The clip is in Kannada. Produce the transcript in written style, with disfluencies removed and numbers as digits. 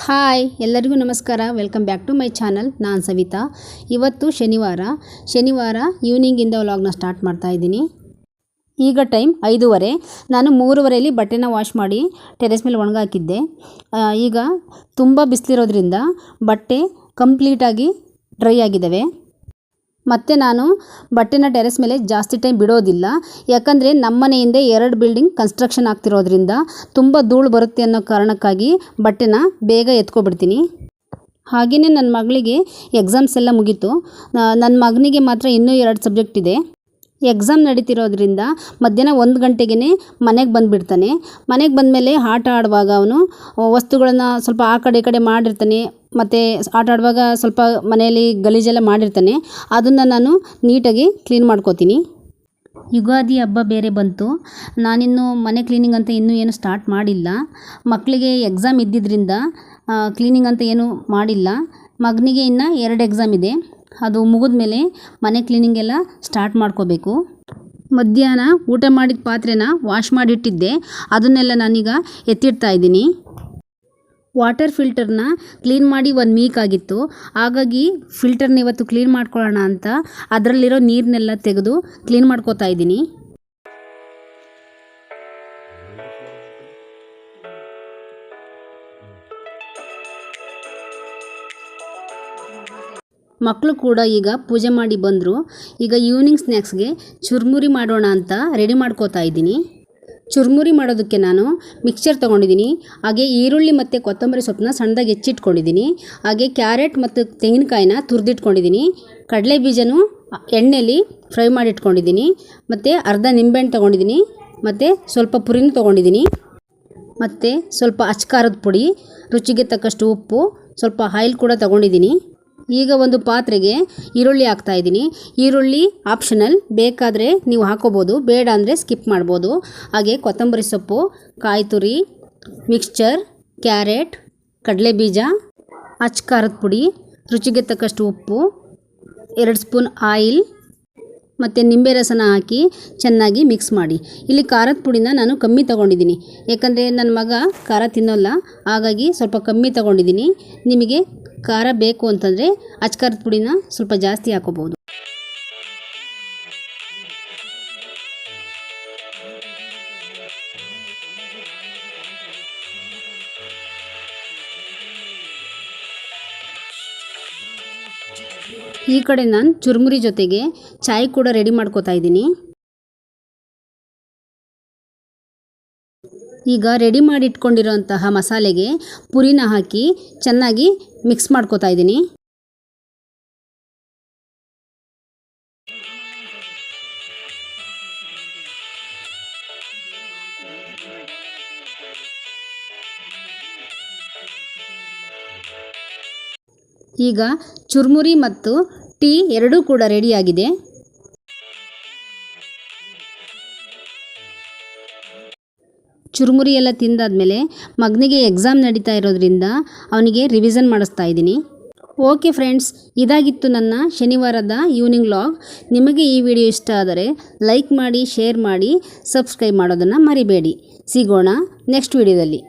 ಹಾಯ್ ಎಲ್ಲರಿಗೂ ನಮಸ್ಕಾರ. Welcome back to my channel. ನಾನು ಸವಿತಾ. ಇವತ್ತು ಶನಿವಾರ ಈವ್ನಿಂಗಿಂದ ವ್ಲಾಗ್ನ ಸ್ಟಾರ್ಟ್ ಮಾಡ್ತಾ ಇದ್ದೀನಿ. ಈಗ ಟೈಮ್ 5:30. ನಾನು 3:30ಲ್ಲಿ ಬಟ್ಟೆನ ವಾಶ್ ಮಾಡಿ ಟೆರೆಸ್ ಮೇಲೆ ಒಣಗಾಕಿದ್ದೆ. ಈಗ ತುಂಬ ಬಿಸಿಲಿರೋದ್ರಿಂದ ಬಟ್ಟೆ ಕಂಪ್ಲೀಟಾಗಿ ಡ್ರೈ ಆಗಿದ್ದಾವೆ. ಮತ್ತು ನಾನು ಬಟ್ಟೆನ ಟೆರೆಸ್ ಮೇಲೆ ಜಾಸ್ತಿ ಟೈಮ್ ಬಿಡೋದಿಲ್ಲ. ಯಾಕಂದರೆ ನಮ್ಮ ಮನೆಯಿಂದ 2 ಬಿಲ್ಡಿಂಗ್ ಕನ್ಸ್ಟ್ರಕ್ಷನ್ ಆಗ್ತಿರೋದ್ರಿಂದ ತುಂಬ ಧೂಳು ಬರುತ್ತೆ ಅನ್ನೋ ಕಾರಣಕ್ಕಾಗಿ ಬಟ್ಟೆನ ಬೇಗ ಎತ್ಕೊಬಿಡ್ತೀನಿ. ಹಾಗೆಯೇ ನನ್ನ ಮಗಳಿಗೆ ಎಕ್ಸಾಮ್ಸ್ ಎಲ್ಲ ಮುಗೀತು. ನನ್ನ ಮಗನಿಗೆ ಮಾತ್ರ ಇನ್ನೂ 2 ಸಬ್ಜೆಕ್ಟ್ ಇದೆ. ಎಕ್ಸಾಮ್ ನಡೀತಿರೋದ್ರಿಂದ ಮಧ್ಯಾಹ್ನ 1 ಗಂಟೆಗೆ ಮನೆಗೆ ಬಂದುಬಿಡ್ತಾನೆ. ಮನೆಗೆ ಬಂದಮೇಲೆ ಆಟ ಆಡುವಾಗ ಅವನು ವಸ್ತುಗಳನ್ನು ಸ್ವಲ್ಪ ಆ ಕಡೆ ಈ ಕಡೆ ಮಾಡಿರ್ತಾನೆ. ಮತ್ತು ಆಟ ಆಡುವಾಗ ಸ್ವಲ್ಪ ಮನೆಯಲ್ಲಿ ಗಲೀಜೆಲ್ಲ ಮಾಡಿರ್ತಾನೆ. ಅದನ್ನು ನಾನು ನೀಟಾಗಿ ಕ್ಲೀನ್ ಮಾಡ್ಕೋತೀನಿ. ಯುಗಾದಿ ಹಬ್ಬ ಬೇರೆ ಬಂತು. ನಾನಿನ್ನು ಮನೆ ಕ್ಲೀನಿಂಗ್ ಅಂತ ಇನ್ನೂ ಏನು ಸ್ಟಾರ್ಟ್ ಮಾಡಿಲ್ಲ. ಮಕ್ಕಳಿಗೆ ಎಕ್ಸಾಮ್ ಇದ್ದಿದ್ದರಿಂದ ಕ್ಲೀನಿಂಗ್ ಅಂತ ಏನೂ ಮಾಡಿಲ್ಲ. ಮಗನಿಗೆ ಇನ್ನು 2 ಎಕ್ಸಾಮ್ ಇದೆ. ಅದು ಮುಗಿದ ಮೇಲೆ ಮನೆ ಕ್ಲೀನಿಂಗ್ ಎಲ್ಲ ಸ್ಟಾರ್ಟ್ ಮಾಡ್ಕೋಬೇಕು. ಮಧ್ಯಾಹ್ನ ಊಟ ಮಾಡಿದ ಪಾತ್ರೆನ ವಾಶ್ ಮಾಡಿಟ್ಟಿದ್ದೆ. ಅದನ್ನೆಲ್ಲ ನಾನೀಗ ಎತ್ತಿಡ್ತಾ ಇದ್ದೀನಿ. ವಾಟರ್ ಫಿಲ್ಟರ್ನ ಕ್ಲೀನ್ ಮಾಡಿ 1 ವೀಕ್ ಆಗಿತ್ತು. ಹಾಗಾಗಿ ಫಿಲ್ಟರ್ನ ಇವತ್ತು ಕ್ಲೀನ್ ಮಾಡ್ಕೊಳ್ಳೋಣ ಅಂತ ಅದರಲ್ಲಿರೋ ನೀರನ್ನೆಲ್ಲ ತೆಗೆದು ಕ್ಲೀನ್ ಮಾಡ್ಕೋತಾ ಇದ್ದೀನಿ. ಮಕ್ಕಳು ಕೂಡ ಈಗ ಪೂಜೆ ಮಾಡಿ ಬಂದರು. ಈಗ ಈವ್ನಿಂಗ್ ಸ್ನ್ಯಾಕ್ಸ್ಗೆ ಚುರುಮುರಿ ಮಾಡೋಣ ಅಂತ ರೆಡಿ ಮಾಡ್ಕೋತಾ ಇದ್ದೀನಿ. ಚುರುಮುರಿ ಮಾಡೋದಕ್ಕೆ ನಾನು ಮಿಕ್ಸ್ಚರ್ ತೊಗೊಂಡಿದ್ದೀನಿ. ಹಾಗೆ ಈರುಳ್ಳಿ ಮತ್ತು ಕೊತ್ತಂಬರಿ ಸೊಪ್ಪನ್ನ ಸಣ್ಣದಾಗಿ ಹೆಚ್ಚಿಟ್ಕೊಂಡಿದ್ದೀನಿ. ಹಾಗೆ ಕ್ಯಾರೆಟ್ ಮತ್ತು ತೆಂಗಿನಕಾಯಿನ ತುರಿದಿಟ್ಕೊಂಡಿದ್ದೀನಿ. ಕಡಲೆ ಬೀಜನೂ ಎಣ್ಣೆಯಲ್ಲಿ ಫ್ರೈ ಮಾಡಿಟ್ಕೊಂಡಿದ್ದೀನಿ. ಮತ್ತು ಅರ್ಧ ನಿಂಬೆಹಣ್ಣು ತೊಗೊಂಡಿದ್ದೀನಿ. ಮತ್ತು ಸ್ವಲ್ಪ ಪುರಿನೂ ತೊಗೊಂಡಿದ್ದೀನಿ. ಮತ್ತು ಸ್ವಲ್ಪ ಅಚ್ಕಾರದ ಪುಡಿ, ರುಚಿಗೆ ತಕ್ಕಷ್ಟು ಉಪ್ಪು, ಸ್ವಲ್ಪ ಆಯಿಲ್ ಕೂಡ ತೊಗೊಂಡಿದ್ದೀನಿ. ಈಗ ಒಂದು ಪಾತ್ರೆಗೆ ಈರುಳ್ಳಿ ಹಾಕ್ತಾಯಿದ್ದೀನಿ. ಈರುಳ್ಳಿ ಆಪ್ಷನಲ್, ಬೇಕಾದರೆ ನೀವು ಹಾಕೋಬೋದು, ಬೇಡ ಅಂದರೆ ಸ್ಕಿಪ್ ಮಾಡ್ಬೋದು. ಹಾಗೆ ಕೊತ್ತಂಬರಿ ಸೊಪ್ಪು, ಕಾಯಿ ತುರಿ, ಮಿಕ್ಸ್ಚರ್, ಕ್ಯಾರೆಟ್, ಕಡಲೆಬೀಜ, ಅಚ್ಕಾರದ ಪುಡಿ, ರುಚಿಗೆ ತಕ್ಕಷ್ಟು ಉಪ್ಪು, 2 ಸ್ಪೂನ್ ಆಯಿಲ್ ಮತ್ತು ನಿಂಬೆ ರಸನ ಹಾಕಿ ಚೆನ್ನಾಗಿ ಮಿಕ್ಸ್ ಮಾಡಿ. ಇಲ್ಲಿ ಖಾರದ ಪುಡಿನ ನಾನು ಕಮ್ಮಿ ತೊಗೊಂಡಿದ್ದೀನಿ. ಯಾಕಂದರೆ ನನ್ನ ಮಗ ಖಾರ ತಿನ್ನೋಲ್ಲ, ಹಾಗಾಗಿ ಸ್ವಲ್ಪ ಕಮ್ಮಿ ತೊಗೊಂಡಿದ್ದೀನಿ. ನಿಮಗೆ ಖಾರ ಬೇಕು ಅಂತಂದರೆ ಅಚ್ಕಾರದ ಪುಡಿನ ಸ್ವಲ್ಪ ಜಾಸ್ತಿ ಹಾಕೋಬೋದು. ಈ ಕಡೆ ನಾನು ಚುರುಮುರಿ ಜೊತೆಗೆ ಚಾಯ್ ಕೂಡ ರೆಡಿ ಮಾಡ್ಕೋತಾ ಇದ್ದೀನಿ. ಈಗ ರೆಡಿ ಮಾಡಿ ಇಟ್ಕೊಂಡಿರೋಂತಹ ಮಸಾಲೆಗೆ ಪುರಿನ ಹಾಕಿ ಚೆನ್ನಾಗಿ ಮಿಕ್ಸ್ ಮಾಡ್ಕೋತಾ ಇದ್ದೀನಿ. ಈಗ ಚುರುಮುರಿ ಮತ್ತು ಟೀ ಎರಡೂ ಕೂಡ ರೆಡಿಯಾಗಿದೆ. ಚುರುಮುರಿ ಎಲ್ಲ ತಿಂದಾದ್ಮೇಲೆ ಮಗನಿಗೆ ಎಕ್ಸಾಮ್ ನಡೀತಾ ಇರೋದ್ರಿಂದ ಅವನಿಗೆ ರಿವಿಷನ್ ಮಾಡಿಸ್ತಾ ಇದ್ದೀನಿ. ಓಕೆ ಫ್ರೆಂಡ್ಸ್, ಇದಾಗಿತ್ತು ನನ್ನ ಶನಿವಾರದ ಈವ್ನಿಂಗ್ ವ್ಲಾಗ್. ನಿಮಗೆ ಈ ವಿಡಿಯೋ ಇಷ್ಟ ಆದರೆ ಲೈಕ್ ಮಾಡಿ, ಶೇರ್ ಮಾಡಿ, ಸಬ್ಸ್ಕ್ರೈಬ್ ಮಾಡೋದನ್ನು ಮರಿಬೇಡಿ. ಸಿಗೋಣ ನೆಕ್ಸ್ಟ್ ವಿಡಿಯೋದಲ್ಲಿ.